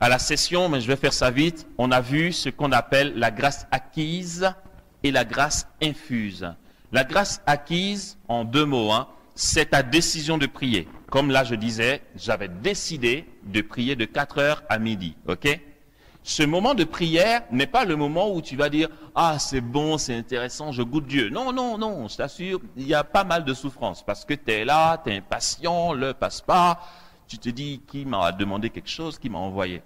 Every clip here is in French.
À la session, mais je vais faire ça vite, on a vu ce qu'on appelle la grâce acquise et la grâce infuse. La grâce acquise, en 2 mots, c'est ta décision de prier. Comme là je disais, j'avais décidé de prier de 4 heures à midi. Ok? Ce moment de prière n'est pas le moment où tu vas dire « Ah, c'est bon, c'est intéressant, je goûte Dieu ». Non, non, non, je t'assure, il y a pas mal de souffrance parce que tu es là, tu es impatient, le passe pas. Tu te dis, qui m'a demandé quelque chose, qui m'a envoyé?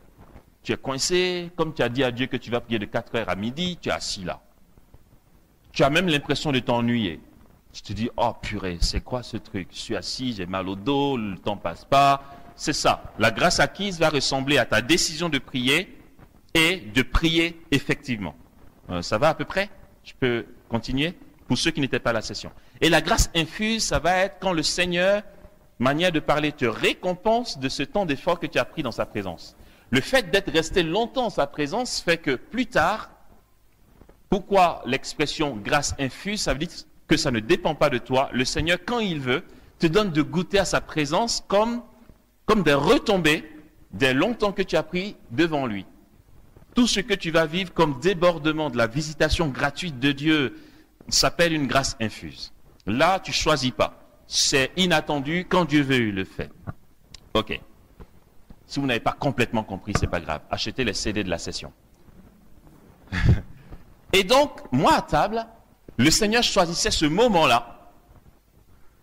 Tu es coincé, comme tu as dit à Dieu que tu vas prier de 4 heures à midi, tu es assis là. Tu as même l'impression de t'ennuyer. Tu te dis, oh purée, c'est quoi ce truc? Je suis assis, j'ai mal au dos, le temps passe pas. C'est ça. La grâce acquise va ressembler à ta décision de prier et de prier effectivement. Ça va à peu près? Je peux continuer? Pour ceux qui n'étaient pas à la session. Et la grâce infuse, ça va être quand le Seigneur, manière de parler, te récompense de ce temps d'effort que tu as pris dans sa présence. Le fait d'être resté longtemps en sa présence fait que plus tard, pourquoi l'expression grâce infuse, ça veut dire que ça ne dépend pas de toi. Le Seigneur, quand il veut, te donne de goûter à sa présence comme des retombées des longtemps que tu as pris devant lui. Tout ce que tu vas vivre comme débordement de la visitation gratuite de Dieu s'appelle une grâce infuse. Là, tu ne choisis pas. C'est inattendu, quand Dieu veut, il le fait. Ok. Si vous n'avez pas complètement compris, ce n'est pas grave. Achetez les CD de la session. Et donc, moi à table, le Seigneur choisissait ce moment-là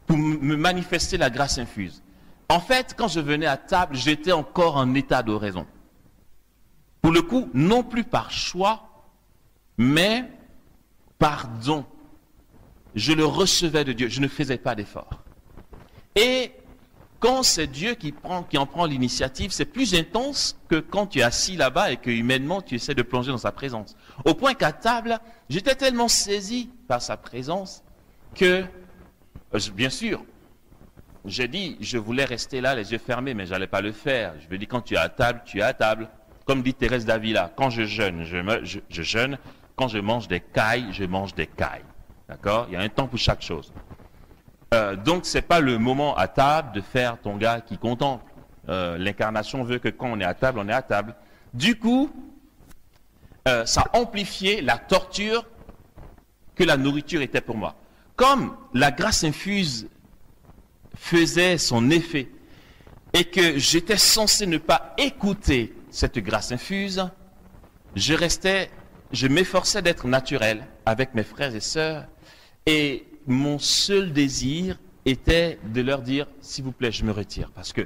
pour me manifester la grâce infuse. En fait, quand je venais à table, j'étais encore en état d'oraison. Pour le coup, non plus par choix, mais par don. Je le recevais de Dieu, je ne faisais pas d'effort. Et quand c'est Dieu qui en prend l'initiative, c'est plus intense que quand tu es assis là-bas et que humainement tu essaies de plonger dans sa présence. Au point qu'à table, j'étais tellement saisi par sa présence que, bien sûr, j'ai dit, je voulais rester là les yeux fermés, mais je n'allais pas le faire. Je me dis, quand tu es à table, tu es à table. Comme dit Thérèse d'Avila, quand je jeûne, je jeûne. Quand je mange des cailles, je mange des cailles. D'accord? Il y a un temps pour chaque chose. Donc, ce n'est pas le moment à table de faire ton gars qui contemple. L'incarnation veut que quand on est à table, on est à table. Du coup, ça amplifiait la torture que la nourriture était pour moi. Comme la grâce infuse faisait son effet et que j'étais censé ne pas écouter cette grâce infuse, je m'efforçais d'être naturel avec mes frères et sœurs et mon seul désir était de leur dire, s'il vous plaît, je me retire parce que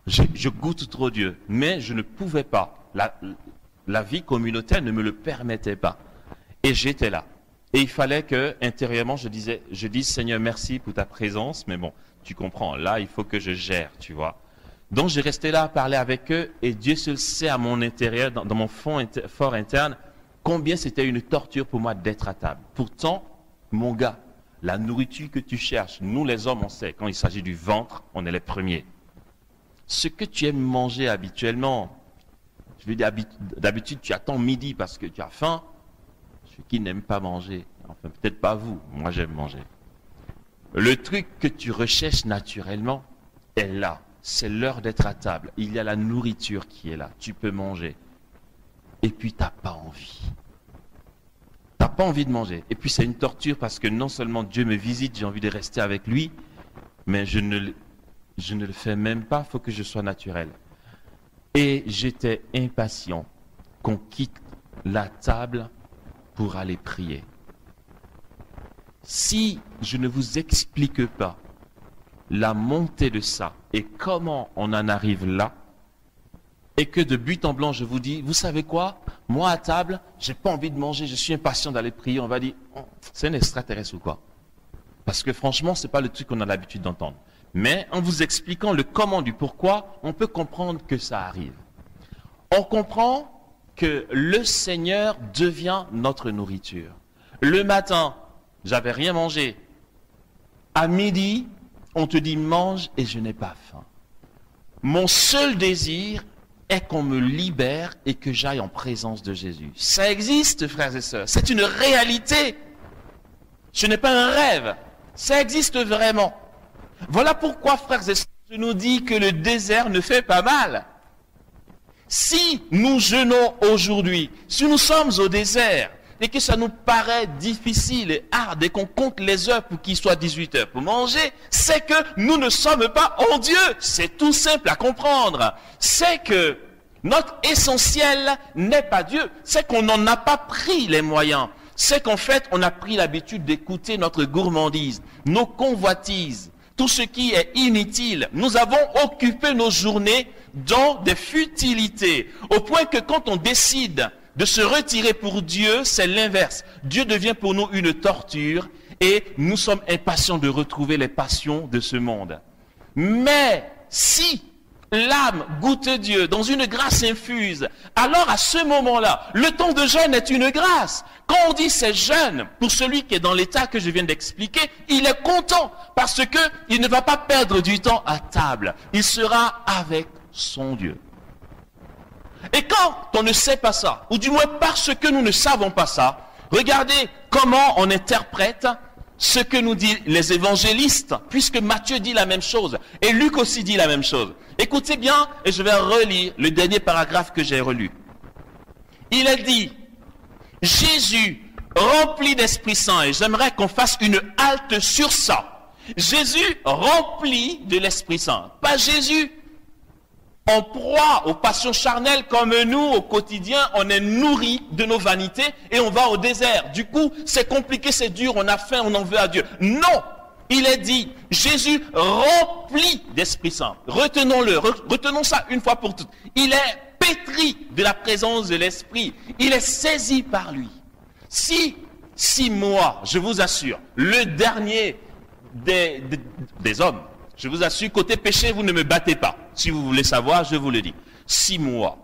je goûte trop Dieu, mais je ne pouvais pas. La vie communautaire ne me le permettait pas. Et j'étais là. Et il fallait que, intérieurement, je dise, Seigneur, merci pour ta présence, mais bon, tu comprends, là, il faut que je gère, tu vois. Donc, je restais là à parler avec eux, et Dieu seul sait à mon intérieur, dans mon fort interne, combien c'était une torture pour moi d'être à table. Pourtant, mon gars, la nourriture que tu cherches, nous les hommes, on sait, quand il s'agit du ventre, on est les premiers. Ce que tu aimes manger habituellement, je veux dire, d'habitude, tu attends midi parce que tu as faim. Ceux qui n'aiment pas manger, enfin peut-être pas vous, moi j'aime manger. Le truc que tu recherches naturellement est là. C'est l'heure d'être à table. Il y a la nourriture qui est là. Tu peux manger. Et puis tu n'as pas envie. Tu n'as pas envie de manger. Et puis c'est une torture parce que non seulement Dieu me visite, j'ai envie de rester avec lui, mais je ne le fais même pas, il faut que je sois naturel. Et j'étais impatient qu'on quitte la table pour aller prier. Si je ne vous explique pas la montée de ça et comment on en arrive là, et que de but en blanc je vous dis, vous savez quoi, moi à table, j'ai pas envie de manger, je suis impatient d'aller prier, on va dire, oh, c'est un extraterrestre ou quoi? Parce que franchement, c'est pas le truc qu'on a l'habitude d'entendre. Mais en vous expliquant le comment du pourquoi, on peut comprendre que ça arrive. On comprend que le Seigneur devient notre nourriture. Le matin, j'avais rien mangé. À midi, on te dit mange et je n'ai pas faim. Mon seul désir est qu'on me libère et que j'aille en présence de Jésus. Ça existe, frères et sœurs. C'est une réalité. Ce n'est pas un rêve. Ça existe vraiment. Voilà pourquoi, frères et sœurs, je nous dis que le désert ne fait pas mal. Si nous jeûnons aujourd'hui, si nous sommes au désert, et que ça nous paraît difficile et hard, et qu'on compte les heures pour qu'il soit 18 heures pour manger, c'est que nous ne sommes pas en Dieu. C'est tout simple à comprendre. C'est que notre essentiel n'est pas Dieu. C'est qu'on n'en a pas pris les moyens. C'est qu'en fait, on a pris l'habitude d'écouter notre gourmandise, nos convoitises, tout ce qui est inutile. Nous avons occupé nos journées dans des futilités, au point que quand on décide de se retirer pour Dieu, c'est l'inverse. Dieu devient pour nous une torture et nous sommes impatients de retrouver les passions de ce monde. Mais si l'âme goûte Dieu dans une grâce infuse, alors à ce moment-là, le temps de jeûne est une grâce. Quand on dit c'est jeûne, pour celui qui est dans l'état que je viens d'expliquer, il est content parce que il ne va pas perdre du temps à table. Il sera avec son Dieu. Et quand on ne sait pas ça, ou du moins parce que nous ne savons pas ça, regardez comment on interprète ce que nous disent les évangélistes, puisque Matthieu dit la même chose, et Luc aussi dit la même chose. Écoutez bien, et je vais relire le dernier paragraphe que j'ai relu. Il a dit, Jésus rempli d'Esprit Saint, et j'aimerais qu'on fasse une halte sur ça. Jésus rempli de l'Esprit Saint, pas Jésus en proie aux passions charnelles comme nous, au quotidien, on est nourri de nos vanités et on va au désert. Du coup, c'est compliqué, c'est dur, on a faim, on en veut à Dieu. Non! Il est dit, Jésus rempli d'Esprit Saint. Retenons-le, retenons ça une fois pour toutes. Il est pétri de la présence de l'Esprit. Il est saisi par lui. Si moi, je vous assure, le dernier des hommes, je vous assure, côté péché, vous ne me battez pas. Si vous voulez savoir, je vous le dis. 6 mois.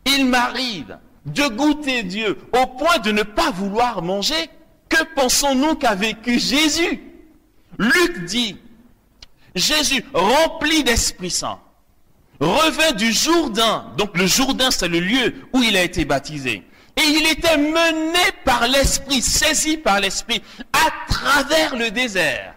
Il m'arrive de goûter Dieu au point de ne pas vouloir manger. Que pensons-nous qu'a vécu Jésus? Luc dit, Jésus rempli d'Esprit Saint, revint du Jourdain. Donc le Jourdain, c'est le lieu où il a été baptisé. Et il était mené par l'Esprit, saisi par l'Esprit, à travers le désert.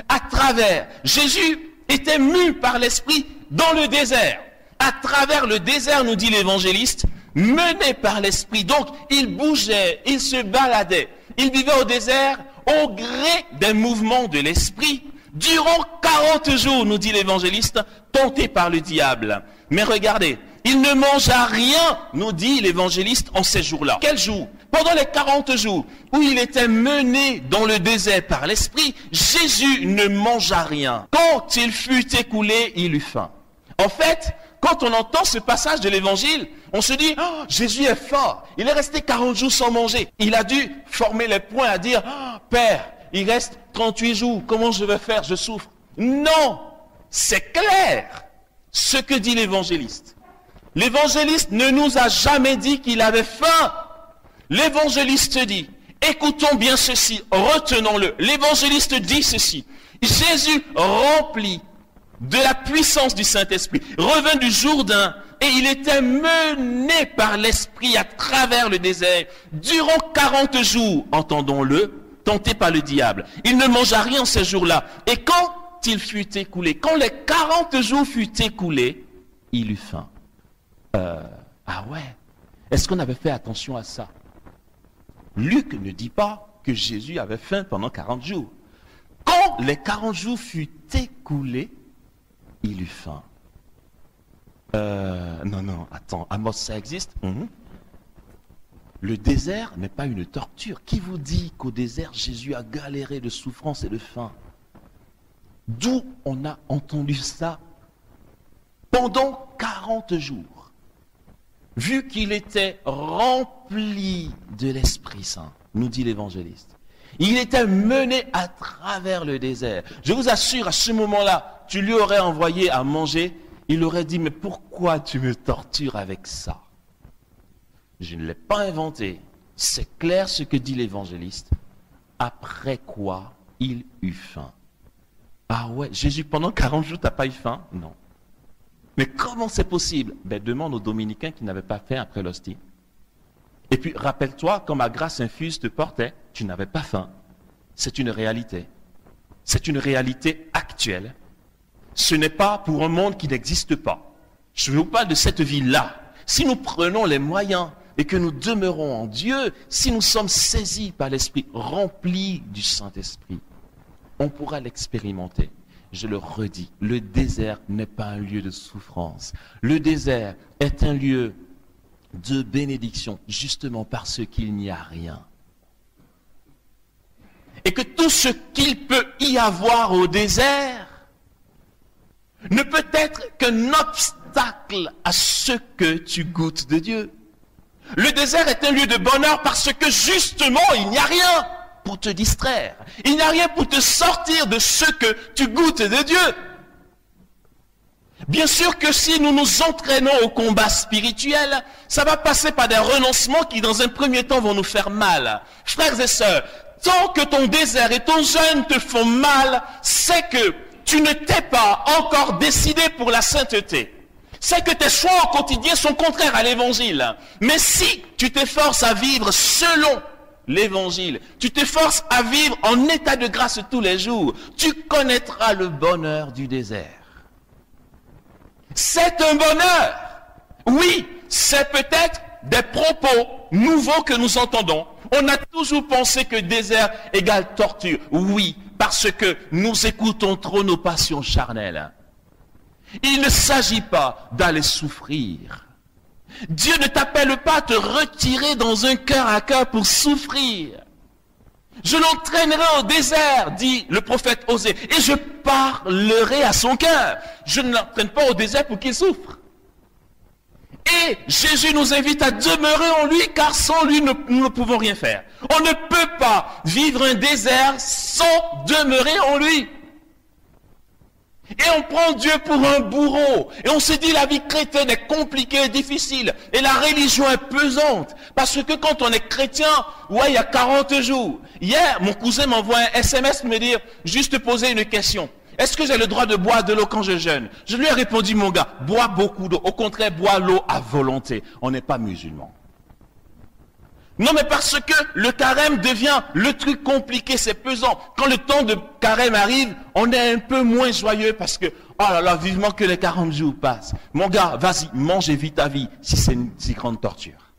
À travers. Jésus était mu par l'Esprit dans le désert. À travers le désert, nous dit l'évangéliste, mené par l'Esprit. Donc, il bougeait, il se baladait. Il vivait au désert au gré des mouvements de l'Esprit. Durant 40 jours, nous dit l'évangéliste, tenté par le diable. Mais regardez, il ne mangea rien, nous dit l'évangéliste, en ces jours-là. Quel jour? Pendant les 40 jours où il était mené dans le désert par l'Esprit, Jésus ne mangea rien. Quand il fut écoulé, il eut faim. En fait, quand on entend ce passage de l'évangile, on se dit, oh, Jésus est fort. Il est resté 40 jours sans manger. Il a dû former les poings à dire, oh, Père, il reste 38 jours. Comment je vais faire? Je souffre. Non, c'est clair ce que dit l'évangéliste. L'évangéliste ne nous a jamais dit qu'il avait faim. L'évangéliste dit, écoutons bien ceci, retenons-le. L'évangéliste dit ceci. Jésus rempli de la puissance du Saint-Esprit, revint du Jourdain et il était mené par l'Esprit à travers le désert durant 40 jours, entendons-le, tenté par le diable. Il ne mangea rien ces jours-là. Et quand il fut écoulé, quand les 40 jours furent écoulés, il eut faim. Ah ouais, est-ce qu'on avait fait attention à ça? Luc ne dit pas que Jésus avait faim pendant 40 jours. Quand les 40 jours furent écoulés, il eut faim. Non, attends, Amos, ça existe? Le désert n'est pas une torture. Qui vous dit qu'au désert, Jésus a galéré de souffrance et de faim? D'où on a entendu ça pendant 40 jours? Vu qu'il était rempli de l'Esprit Saint, nous dit l'évangéliste. Il était mené à travers le désert. Je vous assure, à ce moment-là, tu lui aurais envoyé à manger, il aurait dit, mais pourquoi tu me tortures avec ça? Je ne l'ai pas inventé. C'est clair ce que dit l'évangéliste. Après quoi, il eut faim. Ah ouais, Jésus, pendant 40 jours, tu n'as pas eu faim? Non. Mais comment c'est possible? Ben, demande aux dominicains qui n'avaient pas faim après l'hostie. Et puis, rappelle-toi, quand ma grâce infuse te portait, tu n'avais pas faim. C'est une réalité. C'est une réalité actuelle. Ce n'est pas pour un monde qui n'existe pas. Je vous parle de cette vie-là. Si nous prenons les moyens et que nous demeurons en Dieu, si nous sommes saisis par l'Esprit, remplis du Saint-Esprit, on pourra l'expérimenter. Je le redis, le désert n'est pas un lieu de souffrance. Le désert est un lieu de bénédiction, justement parce qu'il n'y a rien. Et que tout ce qu'il peut y avoir au désert ne peut être qu'un obstacle à ce que tu goûtes de Dieu. Le désert est un lieu de bonheur parce que justement, il n'y a rien pour te distraire. Il n'y a rien pour te sortir de ce que tu goûtes de Dieu. Bien sûr que si nous nous entraînons au combat spirituel, ça va passer par des renoncements qui dans un premier temps vont nous faire mal. Frères et sœurs, tant que ton désert et ton jeûne te font mal, c'est que tu ne t'es pas encore décidé pour la sainteté. C'est que tes choix au quotidien sont contraires à l'évangile. Mais si tu t'efforces à vivre selon l'évangile, tu t'efforces à vivre en état de grâce tous les jours, tu connaîtras le bonheur du désert. C'est un bonheur. Oui, c'est peut-être des propos nouveaux que nous entendons. On a toujours pensé que désert égale torture. Oui, parce que nous écoutons trop nos passions charnelles. Il ne s'agit pas d'aller souffrir. Dieu ne t'appelle pas à te retirer dans un cœur à cœur pour souffrir. Je l'entraînerai au désert, dit le prophète Osée, et je parlerai à son cœur. Je ne l'entraîne pas au désert pour qu'il souffre. Et Jésus nous invite à demeurer en lui, car sans lui, nous ne pouvons rien faire. On ne peut pas vivre un désert sans demeurer en lui. Et on prend Dieu pour un bourreau. Et on se dit la vie chrétienne est compliquée et difficile. Et la religion est pesante. Parce que quand on est chrétien, ouais, il y a 40 jours. Hier, mon cousin m'envoie un SMS pour me dire, juste poser une question. Est-ce que j'ai le droit de boire de l'eau quand je jeûne? Je lui ai répondu, mon gars, bois beaucoup d'eau. Au contraire, bois l'eau à volonté. On n'est pas musulman. Non, mais parce que le carême devient le truc compliqué, c'est pesant. Quand le temps de carême arrive, on est un peu moins joyeux parce que, oh là là, vivement que les 40 jours passent. Mon gars, vas-y, mange et vis ta vie si c'est une si grande torture.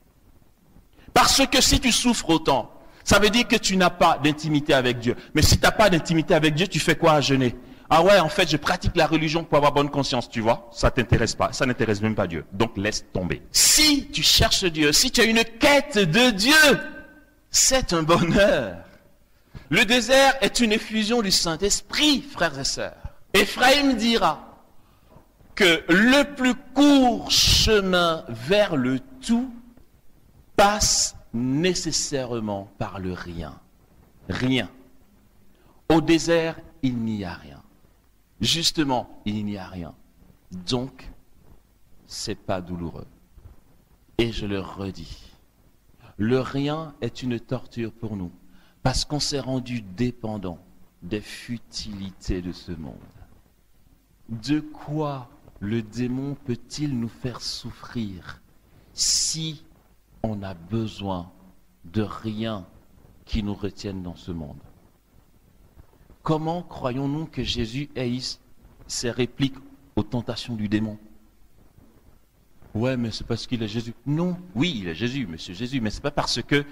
Parce que si tu souffres autant, ça veut dire que tu n'as pas d'intimité avec Dieu. Mais si tu n'as pas d'intimité avec Dieu, tu fais quoi à jeûner? Ah ouais, en fait, je pratique la religion pour avoir bonne conscience, tu vois. Ça t'intéresse pas, ça n'intéresse même pas Dieu. Donc laisse tomber. Si tu cherches Dieu, si tu as une quête de Dieu, c'est un bonheur. Le désert est une effusion du Saint-Esprit, frères et sœurs. Ephraïm dira que le plus court chemin vers le tout passe nécessairement par le rien. Rien. Au désert, il n'y a rien. Justement, il n'y a rien. Donc, c'est pas douloureux. Et je le redis. Le rien est une torture pour nous. Parce qu'on s'est rendu dépendant des futilités de ce monde. De quoi le démon peut-il nous faire souffrir si on a besoin de rien qui nous retienne dans ce monde? Comment croyons-nous que Jésus ait eu ces répliques aux tentations du démon? Ouais, mais c'est parce qu'il est Jésus. Non, oui, il est Jésus, monsieur Jésus, mais c'est pas parce que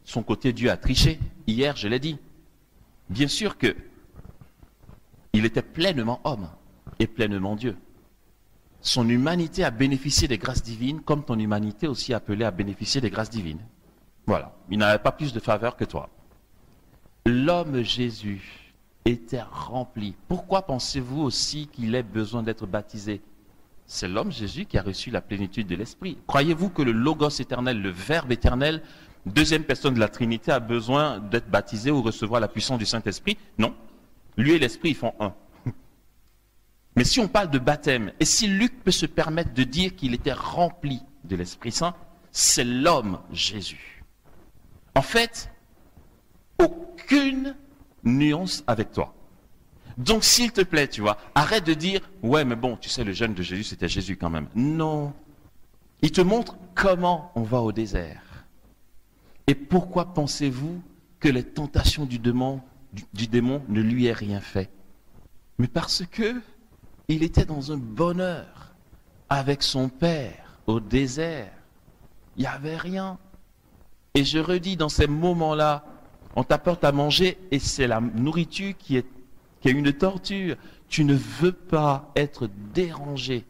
son côté Dieu a triché. Hier, je l'ai dit. Bien sûr que il était pleinement homme et pleinement Dieu. Son humanité a bénéficié des grâces divines, comme ton humanité aussi appelée à bénéficier des grâces divines. Voilà, il n'avait pas plus de faveur que toi. L'homme Jésus était rempli. Pourquoi pensez-vous aussi qu'il ait besoin d'être baptisé? C'est l'homme Jésus qui a reçu la plénitude de l'Esprit. Croyez-vous que le Logos éternel, le Verbe éternel, deuxième personne de la Trinité, a besoin d'être baptisé ou recevoir la puissance du Saint-Esprit? Non. Lui et l'Esprit, ils font un. Mais si on parle de baptême, et si Luc peut se permettre de dire qu'il était rempli de l'Esprit Saint, c'est l'homme Jésus. En fait, aucune nuance avec toi. Donc, s'il te plaît, tu vois, arrête de dire, ouais, mais bon, tu sais, le jeûne de Jésus, c'était Jésus quand même. Non. Il te montre comment on va au désert. Et pourquoi pensez-vous que les tentations du démon ne lui aient rien fait? Mais parce que il était dans un bonheur avec son père au désert. Il n'y avait rien. Et je redis, dans ces moments-là, on t'apporte à manger et c'est la nourriture qui est une torture. Tu ne veux pas être dérangé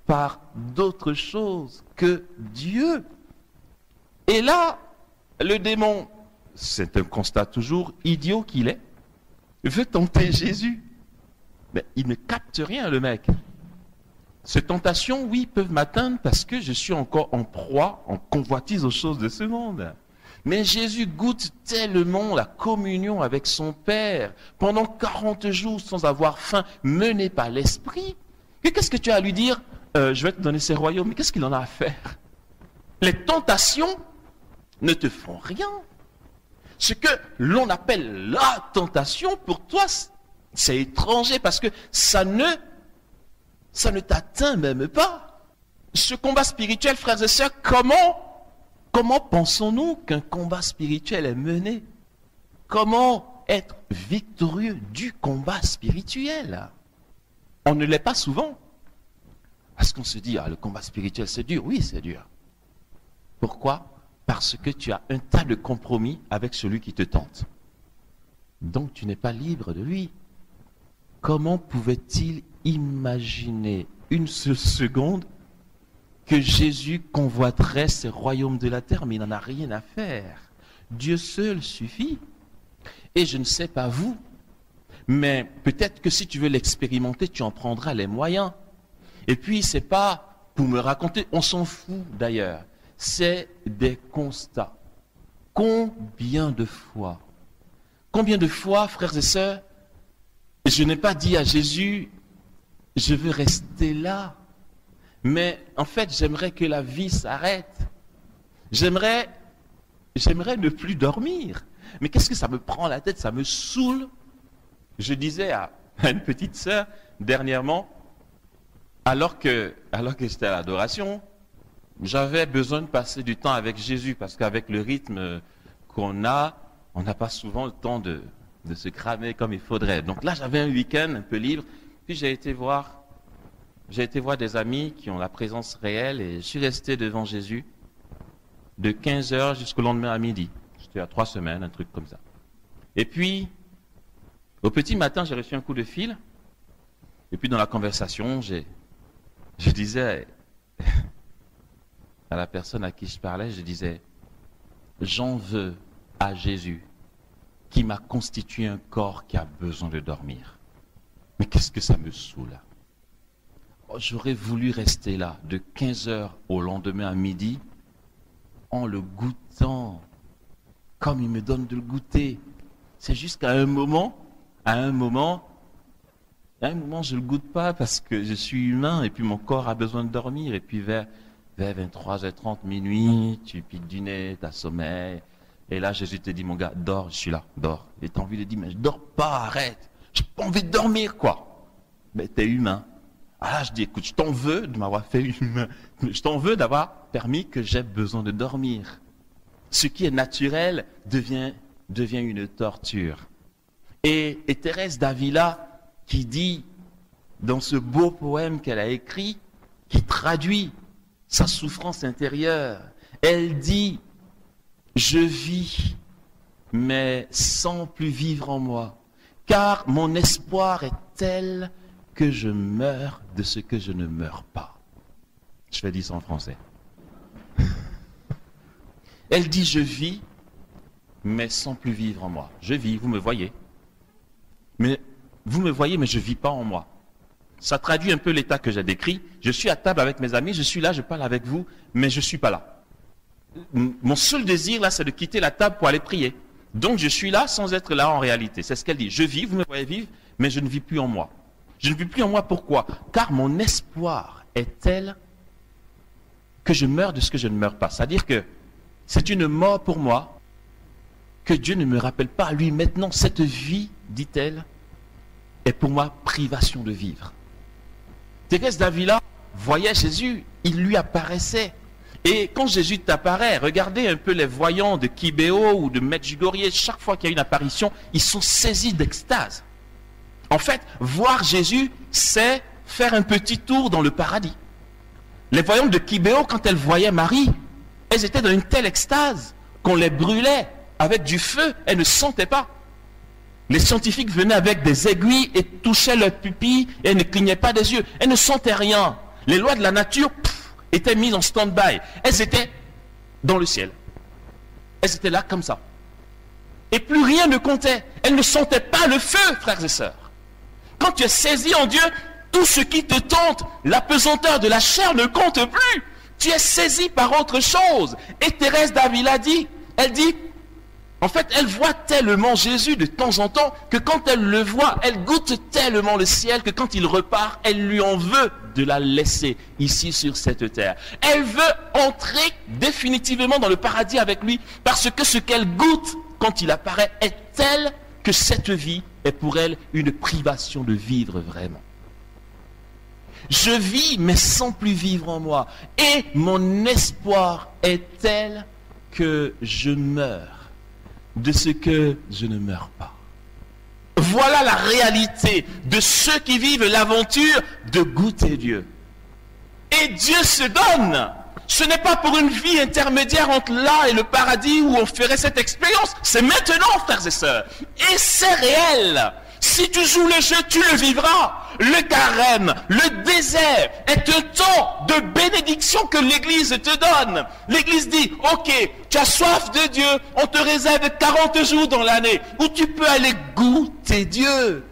par d'autres choses que Dieu. Et là, le démon, c'est un constat toujours idiot qu'il est, veut tenter Jésus. Mais il ne capte rien, le mec. Ces tentations, oui, peuvent m'atteindre parce que je suis encore en proie, en convoitise aux choses de ce monde. Mais Jésus goûte tellement la communion avec son Père pendant 40 jours sans avoir faim, mené par l'Esprit, que qu'est-ce que tu as à lui dire? Je vais te donner ces royaumes, mais qu'est-ce qu'il en a à faire? Les tentations ne te font rien. Ce que l'on appelle la tentation, pour toi, c'est étranger parce que ça ne t'atteint même pas. Ce combat spirituel, frères et sœurs, comment pensons-nous qu'un combat spirituel est mené? Comment être victorieux du combat spirituel? On ne l'est pas souvent. Parce qu'on se dit, le combat spirituel c'est dur. Oui, c'est dur. Pourquoi? Parce que tu as un tas de compromis avec celui qui te tente. Donc tu n'es pas libre de lui. Comment pouvait-il imaginer une seule seconde que Jésus convoiterait ces royaumes de la terre? Mais il n'en a rien à faire. Dieu seul suffit. Et je ne sais pas vous, mais peut-être que si tu veux l'expérimenter, tu en prendras les moyens. Et puis, c'est pas pour me raconter, on s'en fout d'ailleurs. C'est des constats. Combien de fois, frères et sœurs, je n'ai pas dit à Jésus, je veux rester là. Mais en fait, j'aimerais que la vie s'arrête. J'aimerais ne plus dormir. Mais qu'est-ce que ça me prend la tête? Ça me saoule. Je disais à une petite sœur dernièrement, alors que j'étais à l'adoration, j'avais besoin de passer du temps avec Jésus parce qu'avec le rythme qu'on a, on n'a pas souvent le temps de se cramer comme il faudrait. Donc là, j'avais un week-end un peu libre. Puis j'ai été voir des amis qui ont la présence réelle et je suis resté devant Jésus de 15h jusqu'au lendemain à midi. J'étais à 3 semaines, un truc comme ça. Et puis, au petit matin, j'ai reçu un coup de fil. Et puis dans la conversation, je disais à la personne à qui je parlais, je disais, j'en veux à Jésus qui m'a constitué un corps qui a besoin de dormir. Mais qu'est-ce que ça me saoule? J'aurais voulu rester là de 15h au lendemain à midi en le goûtant comme il me donne de le goûter. C'est juste qu'à un moment, je ne le goûte pas parce que je suis humain et puis mon corps a besoin de dormir. Et puis vers 23h30, minuit, tu piques du nez, tu as sommeil. Et là, Jésus te dit, mon gars, dors, je suis là, dors. Et tu as envie de dire, mais je dors pas, arrête. J'ai pas envie de dormir, quoi. Mais tu es humain. Ah là, je dis, écoute, je t'en veux de m'avoir fait humain. Je t'en veux d'avoir permis que j'ai besoin de dormir. Ce qui est naturel devient une torture. Et Thérèse d'Avila, qui dit, dans ce beau poème qu'elle a écrit, qui traduit sa souffrance intérieure, elle dit, je vis, mais sans plus vivre en moi, car mon espoir est tel que je meurs de ce que je ne meurs pas. Je vais dire ça en français. Elle dit, je vis, mais sans plus vivre en moi. Je vis, vous me voyez. Mais vous me voyez, mais je ne vis pas en moi. Ça traduit un peu l'état que j'ai décrit. Je suis à table avec mes amis, je suis là, je parle avec vous, mais je ne suis pas là. Mon seul désir, là, c'est de quitter la table pour aller prier. Donc, je suis là sans être là en réalité. C'est ce qu'elle dit. Je vis, vous me voyez vivre, mais je ne vis plus en moi. Je ne vis plus en moi, pourquoi? Car mon espoir est tel que je meurs de ce que je ne meurs pas. C'est-à-dire que c'est une mort pour moi que Dieu ne me rappelle pas à lui maintenant. Cette vie, dit-elle, est pour moi privation de vivre. Thérèse d'Avila voyait Jésus, il lui apparaissait. Et quand Jésus t'apparaît, regardez un peu les voyants de Kibéo ou de Medjugorje, chaque fois qu'il y a une apparition, ils sont saisis d'extase. En fait, voir Jésus, c'est faire un petit tour dans le paradis. Les voyantes de Kibéo, quand elles voyaient Marie, elles étaient dans une telle extase qu'on les brûlait avec du feu, elles ne sentaient pas. Les scientifiques venaient avec des aiguilles et touchaient leurs pupilles et elles ne clignaient pas des yeux. Elles ne sentaient rien. Les lois de la nature étaient mises en stand-by. Elles étaient dans le ciel. Elles étaient là comme ça. Et plus rien ne comptait. Elles ne sentaient pas le feu, frères et sœurs. Quand tu es saisi en Dieu, tout ce qui te tente, la pesanteur de la chair ne compte plus. Tu es saisi par autre chose. Et Thérèse d'Avila dit, elle dit, en fait, elle voit tellement Jésus de temps en temps que quand elle le voit, elle goûte tellement le ciel que quand il repart, elle lui en veut de la laisser ici sur cette terre. Elle veut entrer définitivement dans le paradis avec lui parce que ce qu'elle goûte quand il apparaît est tel que cette vie est pour elle une privation de vivre vraiment. Je vis mais sans plus vivre en moi et mon espoir est tel que je meurs de ce que je ne meurs pas. Voilà la réalité de ceux qui vivent l'aventure de goûter Dieu. Et Dieu se donne. Ce n'est pas pour une vie intermédiaire entre là et le paradis où on ferait cette expérience. C'est maintenant, frères et sœurs. Et c'est réel. Si tu joues le jeu, tu le vivras. Le carême, le désert est un temps de bénédiction que l'Église te donne. L'Église dit, ok, tu as soif de Dieu, on te réserve 40 jours dans l'année où tu peux aller goûter Dieu.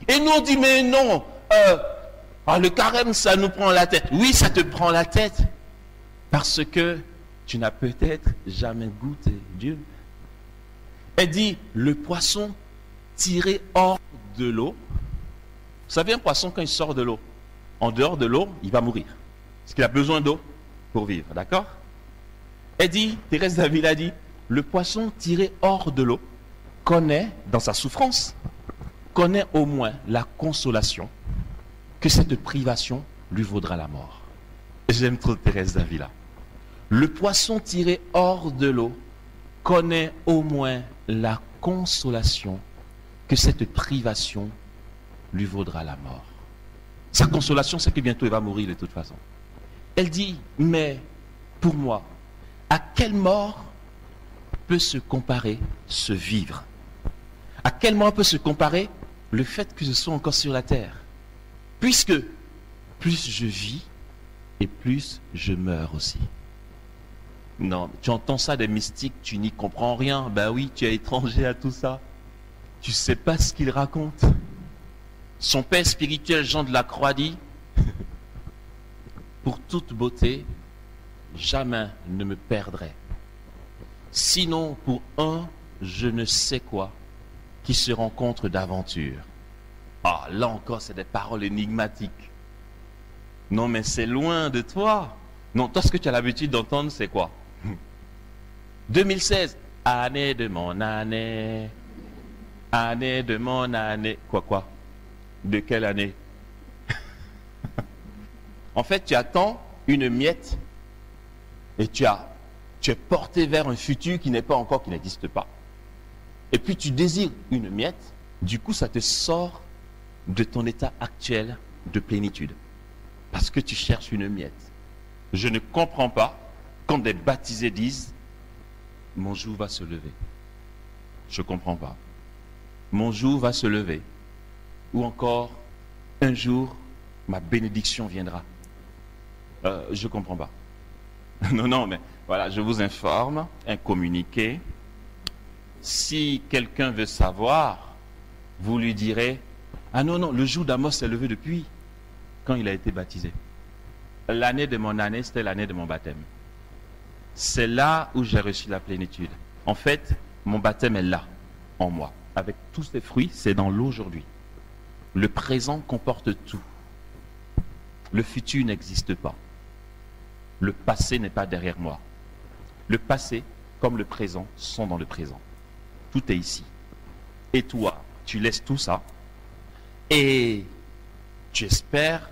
Et nous on dit, mais non, le carême ça nous prend la tête. Oui, ça te prend la tête parce que tu n'as peut-être jamais goûté Dieu. Elle dit, le poisson tiré hors de l'eau. Vous savez, un poisson, quand il sort de l'eau, en dehors de l'eau, il va mourir. Parce qu'il a besoin d'eau pour vivre, d'accord? Elle dit, Thérèse d'Avila dit, le poisson tiré hors de l'eau connaît, dans sa souffrance, connaît au moins la consolation que cette privation lui vaudra la mort. J'aime trop Thérèse d'Avila. Le poisson tiré hors de l'eau connaît au moins la consolation que cette privation lui vaudra la mort. Sa consolation, c'est que bientôt il va mourir de toute façon. Elle dit, mais pour moi, à quelle mort peut se comparer ce vivre? À quelle mort peut se comparer le fait que je sois encore sur la terre? Puisque plus je vis et plus je meurs aussi. Non, tu entends ça des mystiques, tu n'y comprends rien. Ben oui, tu es étranger à tout ça. Tu ne sais pas ce qu'il raconte. Son père spirituel, Jean de la Croix, dit, pour toute beauté, jamais ne me perdrai. Sinon pour un, je ne sais quoi, qui se rencontre d'aventure. Ah, là encore, c'est des paroles énigmatiques. Non, mais c'est loin de toi. Non, toi, ce que tu as l'habitude d'entendre, c'est quoi? 2016, année de mon année. Année de mon année. Quoi? De quelle année? En fait, tu attends une miette et tu es porté vers un futur qui n'est pas encore, qui n'existe pas. Et puis tu désires une miette, du coup ça te sort de ton état actuel de plénitude. Parce que tu cherches une miette. Je ne comprends pas quand des baptisés disent « Mon jour va se lever ». Je ne comprends pas. Mon jour va se lever. Ou encore, un jour, ma bénédiction viendra. Je ne comprends pas. Non, mais voilà, je vous informe, un communiqué. Si quelqu'un veut savoir, vous lui direz, ah non, le jour d'Amos s'est levé depuis quand il a été baptisé. L'année de mon année, c'était l'année de mon baptême. C'est là où j'ai reçu la plénitude. En fait, mon baptême est là, en moi. Avec tous ses fruits, c'est dans l'aujourd'hui. Le présent comporte tout. Le futur n'existe pas. Le passé n'est pas derrière moi. Le passé, comme le présent, sont dans le présent. Tout est ici. Et toi, tu laisses tout ça et tu espères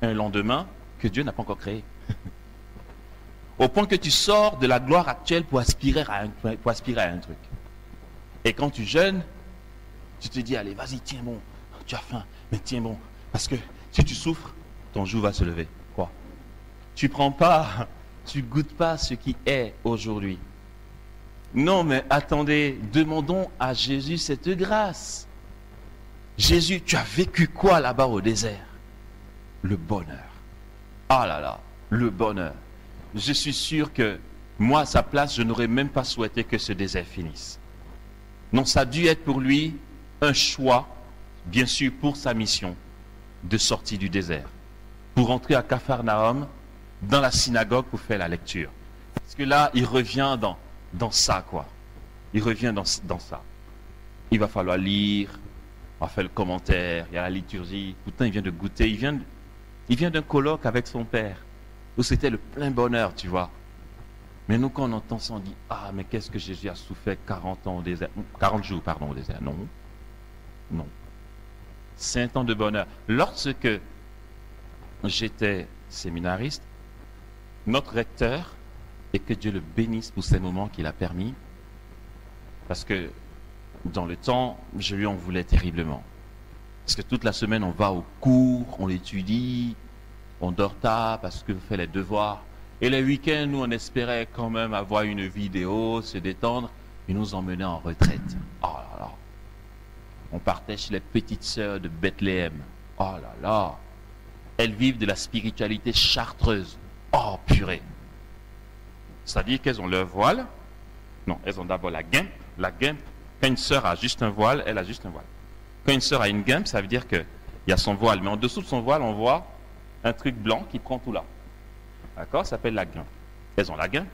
un lendemain que Dieu n'a pas encore créé. Au point que tu sors de la gloire actuelle pour aspirer à un truc. Et quand tu jeûnes, tu te dis, allez, vas-y, tiens bon, tu as faim, mais tiens bon. Parce que si tu souffres, ton jour va se lever. Quoi? Tu prends pas, tu goûtes pas ce qui est aujourd'hui. Non, mais attendez, demandons à Jésus cette grâce. Jésus, tu as vécu quoi là-bas au désert? Le bonheur. Ah là là, le bonheur. Je suis sûr que moi, à sa place, je n'aurais même pas souhaité que ce désert finisse. Non, ça a dû être pour lui un choix, bien sûr, pour sa mission de sortie du désert, pour entrer à Capharnaüm, dans la synagogue, pour faire la lecture. Parce que là, il revient dans ça, quoi. Il revient dans ça. Il va falloir lire, on va faire le commentaire, il y a la liturgie. Pourtant, il vient de goûter, il vient d'un colloque avec son père, où c'était le plein bonheur, tu vois. Mais nous, quand on entend ça, on dit, ah, mais qu'est-ce que Jésus a souffert 40 ans au désert, 40 jours, pardon, au désert. Non, non. C'est un temps de bonheur. Lorsque j'étais séminariste, notre recteur, et que Dieu le bénisse pour ces moments qu'il a permis, parce que dans le temps, je lui en voulais terriblement. Parce que toute la semaine, on va au cours, on l'étudie, on dort tard parce qu'on fait les devoirs. Et les week-ends, nous, on espérait quand même avoir une vidéo, se détendre. Il nous emmenait en retraite. Oh là là. On partait chez les petites sœurs de Bethléem. Oh là là. Elles vivent de la spiritualité chartreuse. Oh purée. C'est-à-dire qu'elles ont leur voile. Non, elles ont d'abord la guimpe. La guimpe, quand une sœur a juste un voile, elle a juste un voile. Quand une sœur a une guimpe, ça veut dire qu'il y a son voile. Mais en dessous de son voile, on voit un truc blanc qui prend tout là. D'accord? Ça s'appelle la guimpe. Elles ont la guimpe.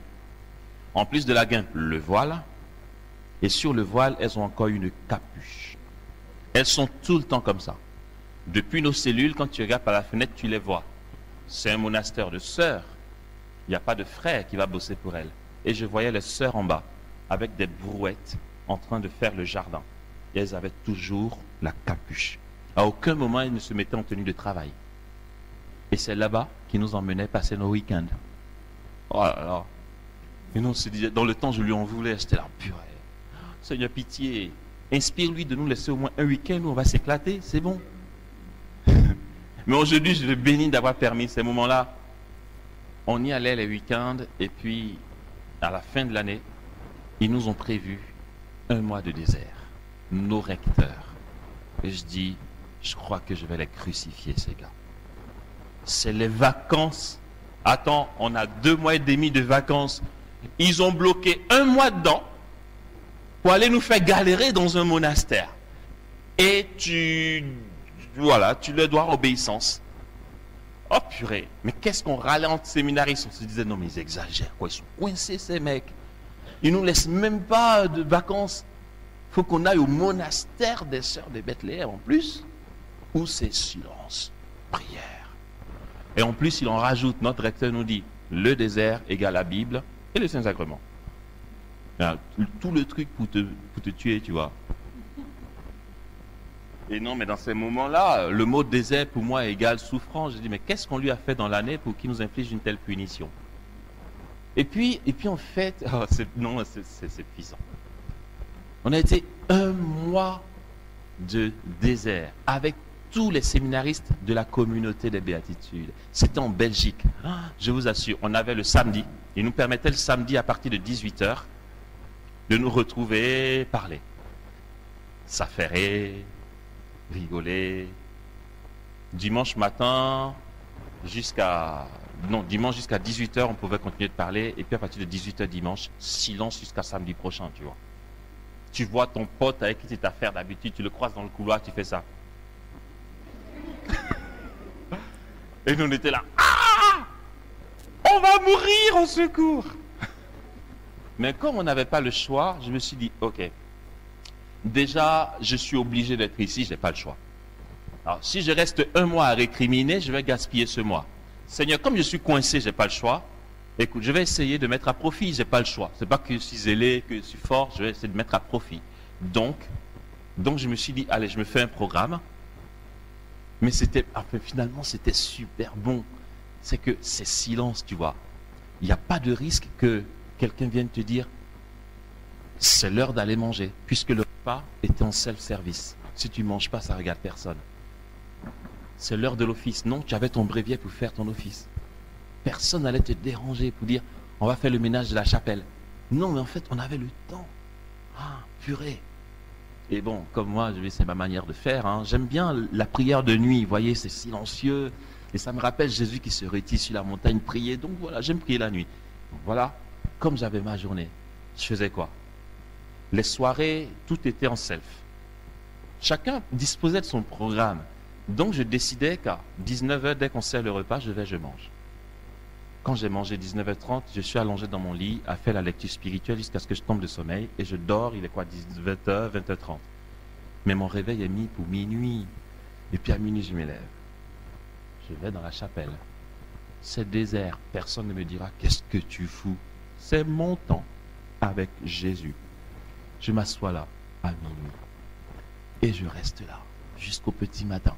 En plus de la guimpe, le voile. Et sur le voile, elles ont encore une capuche. Elles sont tout le temps comme ça. Depuis nos cellules, quand tu regardes par la fenêtre, tu les vois. C'est un monastère de sœurs. Il n'y a pas de frère qui va bosser pour elles. Et je voyais les sœurs en bas, avec des brouettes, en train de faire le jardin. Et elles avaient toujours la capuche. À aucun moment, elles ne se mettaient en tenue de travail. Et c'est là-bas qu'ils nous emmenaient passer nos week-ends. Oh là là. Et nous, on se disait, dans le temps, je lui en voulais. J'étais là, purée. Seigneur, pitié. Inspire-lui de nous laisser au moins un week-end où on va s'éclater. C'est bon. Mais aujourd'hui, je le bénis d'avoir permis ces moments-là. On y allait les week-ends. Et puis, à la fin de l'année, ils nous ont prévu un mois de désert. Nos recteurs. Et je dis, je crois que je vais les crucifier, ces gars. C'est les vacances. Attends, on a 2 mois et demi de vacances. Ils ont bloqué 1 mois dedans pour aller nous faire galérer dans un monastère. Et tu leur dois obéissance. Oh purée, mais qu'est-ce qu'on râlait entre séminaristes? On se disait, non mais ils exagèrent, quoi. Ils sont coincés ces mecs. Ils nous laissent même pas de vacances. Il faut qu'on aille au monastère des sœurs de Bethléem en plus, où c'est silence, prière. Et en plus, il en rajoute, notre recteur nous dit, le désert égale la Bible et le Saint-Sacrement. Tout le truc pour te tuer, tu vois. Et non, mais dans ces moments-là, le mot désert pour moi égale souffrance. Je dis, mais qu'est-ce qu'on lui a fait dans l'année pour qu'il nous inflige une telle punition? Et puis en fait, oh, c'est puissant. On a été 1 mois de désert avec tous les séminaristes de la communauté des béatitudes. C'était en Belgique. Je vous assure, on avait le samedi. Ils nous permettaient le samedi à partir de 18h de nous retrouver, parler. S'affairer, rigoler. Dimanche matin, dimanche jusqu'à 18h, on pouvait continuer de parler. Et puis à partir de 18h dimanche, silence jusqu'à samedi prochain, tu vois. Tu vois ton pote avec qui tu t'affaires d'habitude, tu le croises dans le couloir, tu fais ça. Et nous on était là. Ah! On va mourir au secours! Mais comme on n'avait pas le choix, je me suis dit, ok, déjà je suis obligé d'être ici, je n'ai pas le choix. Alors si je reste 1 mois à récriminer, je vais gaspiller ce mois. Seigneur, comme je suis coincé, je n'ai pas le choix. Écoute, je vais essayer de mettre à profit, je n'ai pas le choix. Ce n'est pas que je suis zélé, que je suis fort, je vais essayer de mettre à profit. Donc je me suis dit, allez, je me fais un programme. Mais finalement, c'était super bon. C'est que c'est silence, tu vois. Il n'y a pas de risque que quelqu'un vienne te dire, c'est l'heure d'aller manger, puisque le repas était en self-service. Si tu ne manges pas, ça ne regarde personne. C'est l'heure de l'office. Non, tu avais ton bréviaire pour faire ton office. Personne n'allait te déranger pour dire, on va faire le ménage de la chapelle. Non, mais en fait, on avait le temps. Ah, purée. Et bon, comme moi, c'est ma manière de faire. Hein. J'aime bien la prière de nuit. Vous voyez, c'est silencieux. Et ça me rappelle Jésus qui se retire sur la montagne prier. Donc voilà, j'aime prier la nuit. Donc voilà, comme j'avais ma journée, je faisais quoi? Les soirées, tout était en self. Chacun disposait de son programme. Donc je décidais qu'à 19h, dès qu'on sert le repas, je mange. Quand j'ai mangé 19h30, je suis allongé dans mon lit à faire la lecture spirituelle jusqu'à ce que je tombe de sommeil. Et je dors, il est quoi, 20h, 20h30. Mais mon réveil est mis pour minuit. Et puis à minuit, je m'élève. Je vais dans la chapelle. C'est désert. Personne ne me dira, qu'est-ce que tu fous? C'est mon temps avec Jésus. Je m'assois là à minuit. Et je reste là jusqu'au petit matin.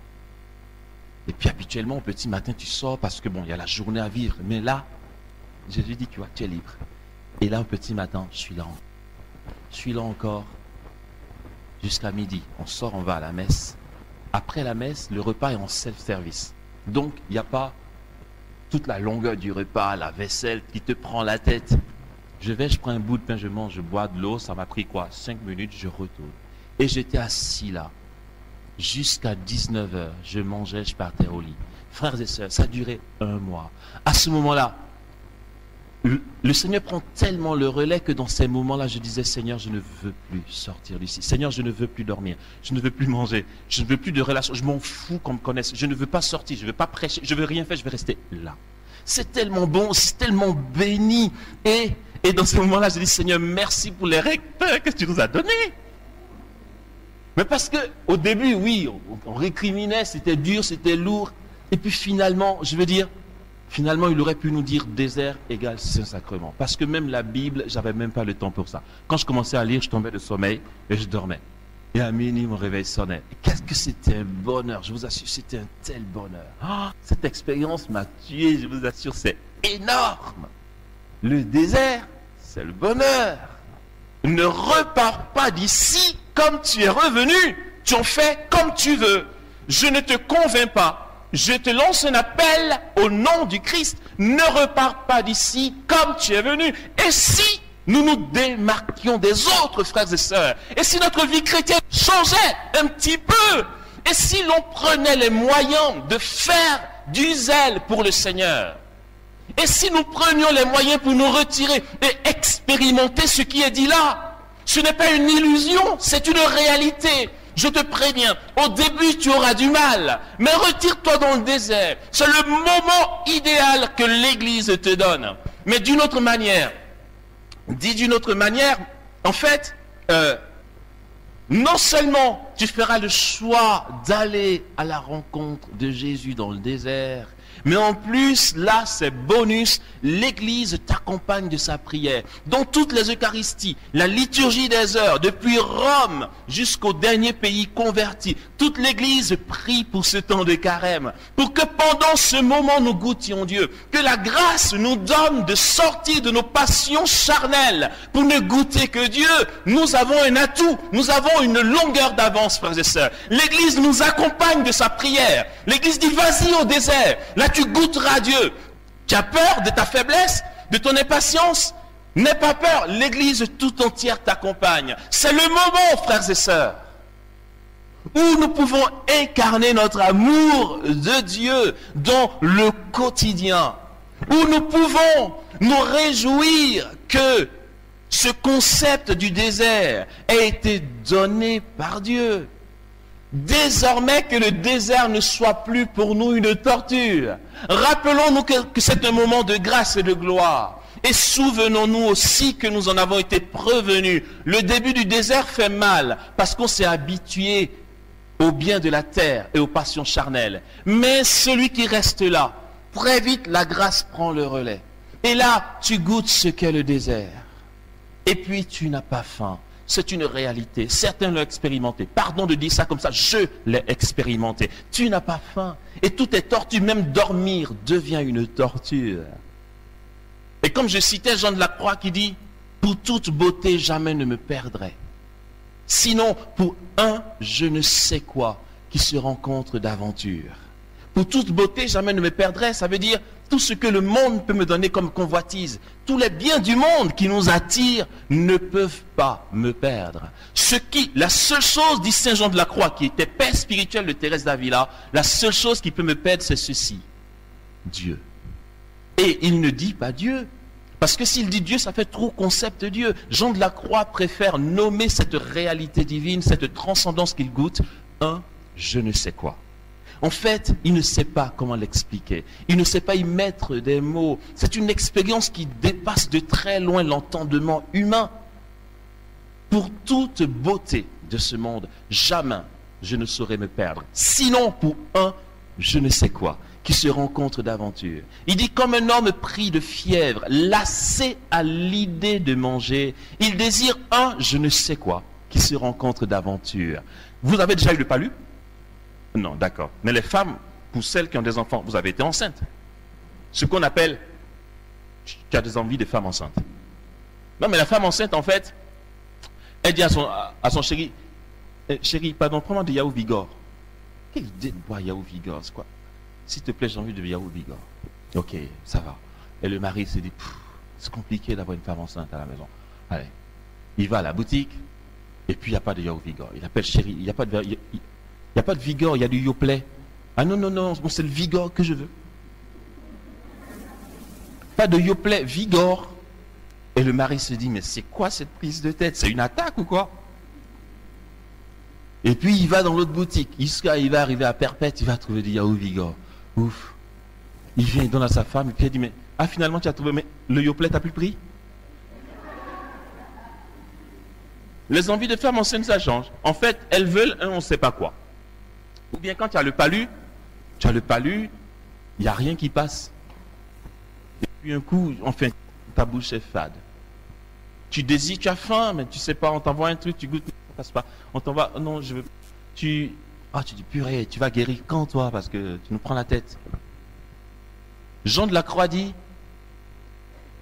Et puis habituellement, au petit matin, tu sors parce que bon, il y a la journée à vivre. Mais là, Jésus dit, tu vois, tu es libre. Et là, au petit matin, je suis là. Je suis là encore jusqu'à midi. On sort, on va à la messe. Après la messe, le repas est en self-service. Donc, il n'y a pas toute la longueur du repas, la vaisselle qui te prend la tête. Je prends un bout de pain, je mange, je bois de l'eau. Ça m'a pris quoi? 5 minutes, je retourne. Et j'étais assis là. Jusqu'à 19h, je mangeais, je partais au lit. Frères et sœurs, ça a duré 1 mois. À ce moment-là, le Seigneur prend tellement le relais que dans ces moments-là, je disais, Seigneur, je ne veux plus sortir d'ici. Seigneur, je ne veux plus dormir. Je ne veux plus manger. Je ne veux plus de relations. Je m'en fous qu'on me connaisse. Je ne veux pas sortir. Je ne veux pas prêcher. Je ne veux rien faire. Je vais rester là. C'est tellement bon. C'est tellement béni. Et dans ce moment-là, je dis, Seigneur, merci pour les recteurs que tu nous as donnés. Mais parce qu'au début, oui, on récriminait, c'était dur, c'était lourd. Et puis finalement, je veux dire, finalement, il aurait pu nous dire désert égale Saint-Sacrement. Parce que même la Bible, j'avais même pas le temps pour ça. Quand je commençais à lire, je tombais de sommeil et je dormais. Et à minuit, mon réveil sonnait. Qu'est-ce que c'était un bonheur, je vous assure, c'était un tel bonheur. Oh, cette expérience m'a tué, je vous assure, c'est énorme. Le désert, c'est le bonheur. Ne repars pas d'ici comme tu es revenu. Tu en fais comme tu veux. Je ne te convainc pas. Je te lance un appel au nom du Christ. Ne repars pas d'ici comme tu es venu. Et si nous nous démarquions des autres frères et sœurs, et si notre vie chrétienne changeait un petit peu, et si l'on prenait les moyens de faire du zèle pour le Seigneur, et si nous prenions les moyens pour nous retirer et expérimenter ce qui est dit là, ce n'est pas une illusion, c'est une réalité. Je te préviens, au début tu auras du mal, mais retire-toi dans le désert. C'est le moment idéal que l'Église te donne. Mais d'une autre manière, dit d'une autre manière, en fait, non seulement tu feras le choix d'aller à la rencontre de Jésus dans le désert, mais en plus, là, c'est bonus, l'Église t'accompagne de sa prière. Dans toutes les Eucharisties, la liturgie des heures, depuis Rome jusqu'au dernier pays converti, toute l'Église prie pour ce temps de carême, pour que pendant ce moment nous goûtions Dieu, que la grâce nous donne de sortir de nos passions charnelles, pour ne goûter que Dieu. Nous avons un atout, nous avons une longueur d'avance, frères et sœurs. L'Église nous accompagne de sa prière. L'Église dit, vas-y au désert. Là, tu goûteras Dieu. Tu as peur de ta faiblesse, de ton impatience? N'aie pas peur. L'Église tout entière t'accompagne. C'est le moment, frères et sœurs, où nous pouvons incarner notre amour de Dieu dans le quotidien. Où nous pouvons nous réjouir que ce concept du désert a été donné par Dieu. Désormais que le désert ne soit plus pour nous une torture. Rappelons-nous que c'est un moment de grâce et de gloire. Et souvenons-nous aussi que nous en avons été prévenus. Le début du désert fait mal parce qu'on s'est habitué au bien de la terre et aux passions charnelles. Mais celui qui reste là, très vite la grâce prend le relais. Et là, tu goûtes ce qu'est le désert. Et puis tu n'as pas faim. C'est une réalité. Certains l'ont expérimenté. Pardon de dire ça comme ça, je l'ai expérimenté. Tu n'as pas faim. Et tout est torture. Même dormir devient une torture. Et comme je citais Jean de la Croix qui dit, pour toute beauté, jamais ne me perdrai. Sinon, pour un je ne sais quoi qui se rencontre d'aventure. Pour toute beauté, jamais ne me perdrai. Ça veut dire, tout ce que le monde peut me donner comme convoitise, tous les biens du monde qui nous attirent ne peuvent pas me perdre. La seule chose, dit Saint Jean de la Croix, qui était père spirituel de Thérèse d'Avila, la seule chose qui peut me perdre, c'est ceci, Dieu. Et il ne dit pas Dieu, parce que s'il dit Dieu, ça fait trop concept de Dieu. Jean de la Croix préfère nommer cette réalité divine, cette transcendance qu'il goûte, un je ne sais quoi. En fait, il ne sait pas comment l'expliquer. Il ne sait pas y mettre des mots. C'est une expérience qui dépasse de très loin l'entendement humain. Pour toute beauté de ce monde, jamais je ne saurais me perdre. Sinon pour un je ne sais quoi, qui se rencontre d'aventure. Il dit comme un homme pris de fièvre, lassé à l'idée de manger, il désire un je ne sais quoi, qui se rencontre d'aventure. Vous avez déjà eu le palu? Non, d'accord. Mais les femmes, pour celles qui ont des enfants, vous avez été enceinte. Ce qu'on appelle, tu as des envies de femme enceinte. Non, mais la femme enceinte, en fait, elle dit à son chéri, chéri, pardon, prends-moi de Yaourt Vigor. Quelle idée de boire Yaourt Vigor, c'est quoi? S'il te plaît, j'ai envie de Yaourt Vigor. Ok, ça va. Et le mari se dit, c'est compliqué d'avoir une femme enceinte à la maison. Allez, il va à la boutique, et puis il n'y a pas de Yaourt Vigor. Il appelle chéri, il n'y a pas de... Il n'y a pas de Vigor, il y a du Yoplait. Ah non, non, non, c'est le Vigor que je veux. Pas de Yoplait, Vigor. Et le mari se dit, mais c'est quoi cette prise de tête? C'est une attaque ou quoi? Et puis il va dans l'autre boutique. Il va arriver à Perpète, il va trouver du yaourt Vigor. Ouf. Il vient, il donne à sa femme, et puis il dit, mais finalement tu as trouvé, mais le Yoplait t'as plus pris? Les envies de femmes enceintes, ça change. En fait, elles veulent on ne sait pas quoi. Ou bien quand tu as le palu, il n'y a rien qui passe. Et puis un coup, enfin, ta bouche est fade. Tu désires, tu as faim, mais tu ne sais pas, on t'envoie un truc, tu goûtes, ça ne passe pas. On t'envoie, non, je veux... tu dis, purée, tu vas guérir quand toi, parce que tu nous prends la tête. Jean de la Croix dit,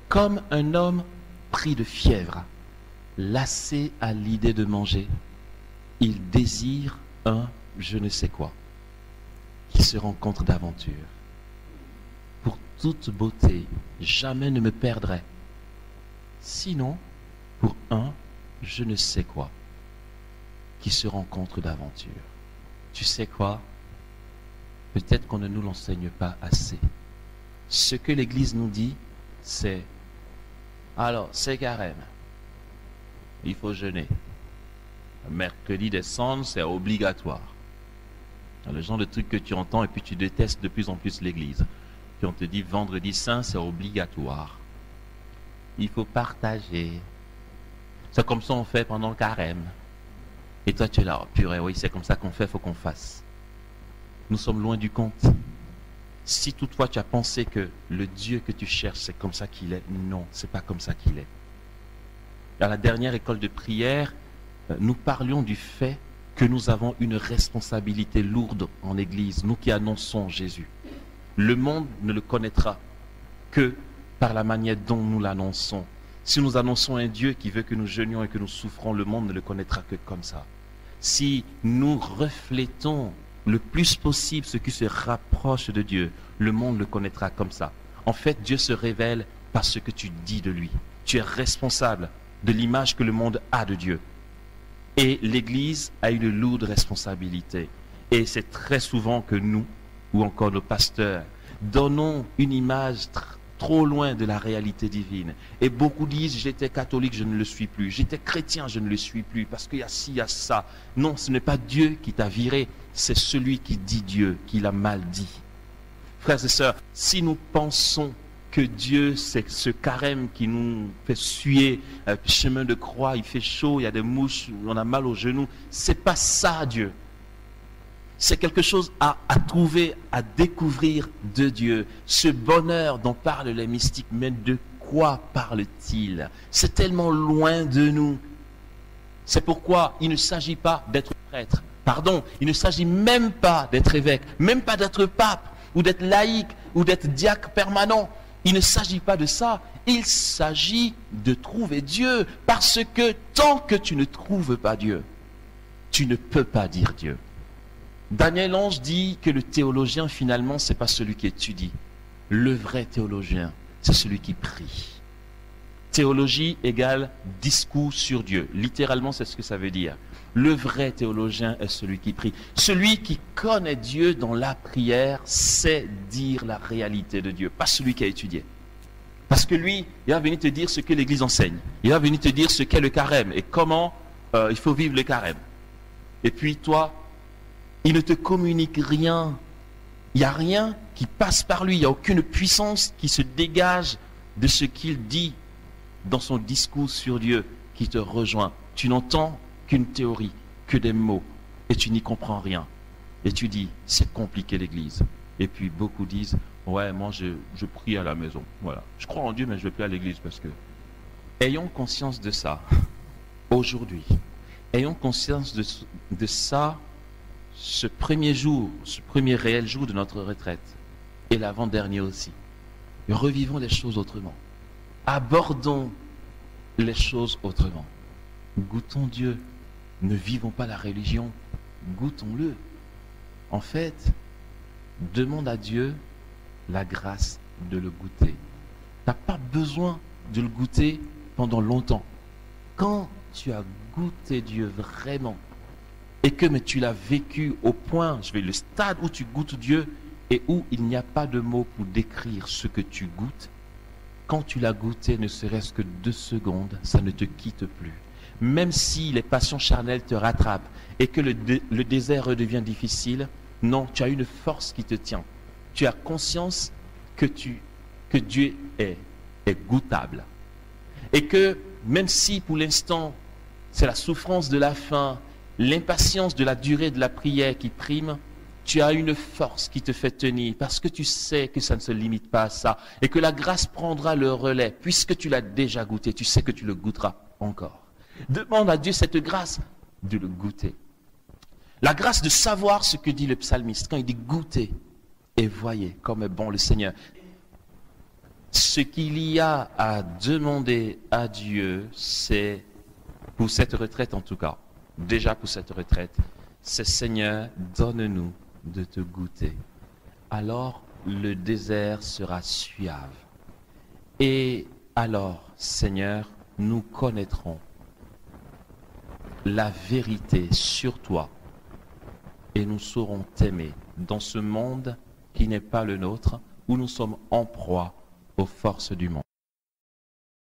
comme un homme pris de fièvre, lassé à l'idée de manger, il désire un je ne sais quoi, qui se rencontre d'aventure. Pour toute beauté, jamais ne me perdrai. Sinon, pour un je ne sais quoi, qui se rencontre d'aventure. Tu sais quoi? Peut-être qu'on ne nous l'enseigne pas assez. Ce que l'Église nous dit, c'est, alors, c'est carême. Il faut jeûner. Mercredi des cendres, c'est obligatoire. Le genre de truc que tu entends et puis tu détestes de plus en plus l'Église. Puis on te dit vendredi saint, c'est obligatoire. Il faut partager. C'est comme ça on fait pendant le carême. Et toi tu es là, oh, purée, oui, c'est comme ça qu'on fait, il faut qu'on fasse. Nous sommes loin du compte. Si toutefois tu as pensé que le Dieu que tu cherches, c'est comme ça qu'il est, non, c'est pas comme ça qu'il est. À la dernière école de prière, nous parlions du fait que nous avons une responsabilité lourde en Église, nous qui annonçons Jésus. Le monde ne le connaîtra que par la manière dont nous l'annonçons. Si nous annonçons un Dieu qui veut que nous jeûnions et que nous souffrons, le monde ne le connaîtra que comme ça. Si nous reflétons le plus possible ce qui se rapproche de Dieu, le monde le connaîtra comme ça. En fait, Dieu se révèle par ce que tu dis de lui. Tu es responsable de l'image que le monde a de Dieu. Et l'Église a une lourde responsabilité. Et c'est très souvent que nous, ou encore nos pasteurs, donnons une image trop loin de la réalité divine. Et beaucoup disent, j'étais catholique, je ne le suis plus. J'étais chrétien, je ne le suis plus. Parce qu'il y a ci, il y a ça. Non, ce n'est pas Dieu qui t'a viré. C'est celui qui dit Dieu, qui l'a mal dit. Frères et sœurs, si nous pensons que Dieu, c'est ce carême qui nous fait suer, chemin de croix, il fait chaud, il y a des mouches, on a mal aux genoux. C'est pas ça, Dieu. C'est quelque chose à trouver, à découvrir de Dieu. Ce bonheur dont parlent les mystiques, mais de quoi parle-t-il? C'est tellement loin de nous. C'est pourquoi il ne s'agit pas d'être prêtre. Pardon, il ne s'agit même pas d'être évêque, même pas d'être pape, ou d'être laïque, ou d'être diacre permanent. Il ne s'agit pas de ça, il s'agit de trouver Dieu, parce que tant que tu ne trouves pas Dieu, tu ne peux pas dire Dieu. Daniel Ange dit que le théologien, finalement, ce n'est pas celui qui étudie, Le vrai théologien, c'est celui qui prie. Théologie égale discours sur Dieu. Littéralement, c'est ce que ça veut dire. Le vrai théologien est celui qui prie. Celui qui connaît Dieu dans la prière sait dire la réalité de Dieu, pas celui qui a étudié. Parce que lui, il va venir te dire ce que l'Église enseigne. Il va venir te dire ce qu'est le carême et comment il faut vivre le carême. Et puis toi, il ne te communique rien. Il n'y a rien qui passe par lui. Il n'y a aucune puissance qui se dégage de ce qu'il dit dans son discours sur Dieu qui te rejoint. Tu n'entends qu'une théorie, que des mots, et tu n'y comprends rien. Et tu dis, c'est compliqué l'Église. Et puis beaucoup disent, ouais, moi je prie à la maison. Voilà. Je crois en Dieu, mais je ne vais plus à l'Église parce que... Ayons conscience de ça aujourd'hui. Ayons conscience de ça ce premier jour, ce premier réel jour de notre retraite. Et l'avant-dernier aussi. Et revivons les choses autrement. Abordons les choses autrement. Goûtons Dieu. Ne vivons pas la religion. Goûtons-le. En fait, demande à Dieu la grâce de le goûter. Tu n'as pas besoin de le goûter pendant longtemps. Quand tu as goûté Dieu vraiment, et que mais tu l'as vécu au point, le stade où tu goûtes Dieu, et où il n'y a pas de mots pour décrire ce que tu goûtes, quand tu l'as goûté, ne serait-ce que 2 secondes, ça ne te quitte plus. Même si les passions charnelles te rattrapent et que le désert redevient difficile, non, tu as une force qui te tient. Tu as conscience que Dieu est goûtable. Et que même si pour l'instant, c'est la souffrance de la faim, l'impatience de la durée de la prière qui prime, tu as une force qui te fait tenir parce que tu sais que ça ne se limite pas à ça et que la grâce prendra le relais. Puisque tu l'as déjà goûté, tu sais que tu le goûteras encore. Demande à Dieu cette grâce de le goûter. La grâce de savoir ce que dit le psalmiste quand il dit goûtez et voyez comme est bon le Seigneur. Ce qu'il y a à demander à Dieu, c'est pour cette retraite en tout cas, déjà pour cette retraite, c'est Seigneur, donne-nous de te goûter. Alors le désert sera suave. Et alors, Seigneur, nous connaîtrons la vérité sur toi et nous saurons t'aimer dans ce monde qui n'est pas le nôtre, où nous sommes en proie aux forces du monde.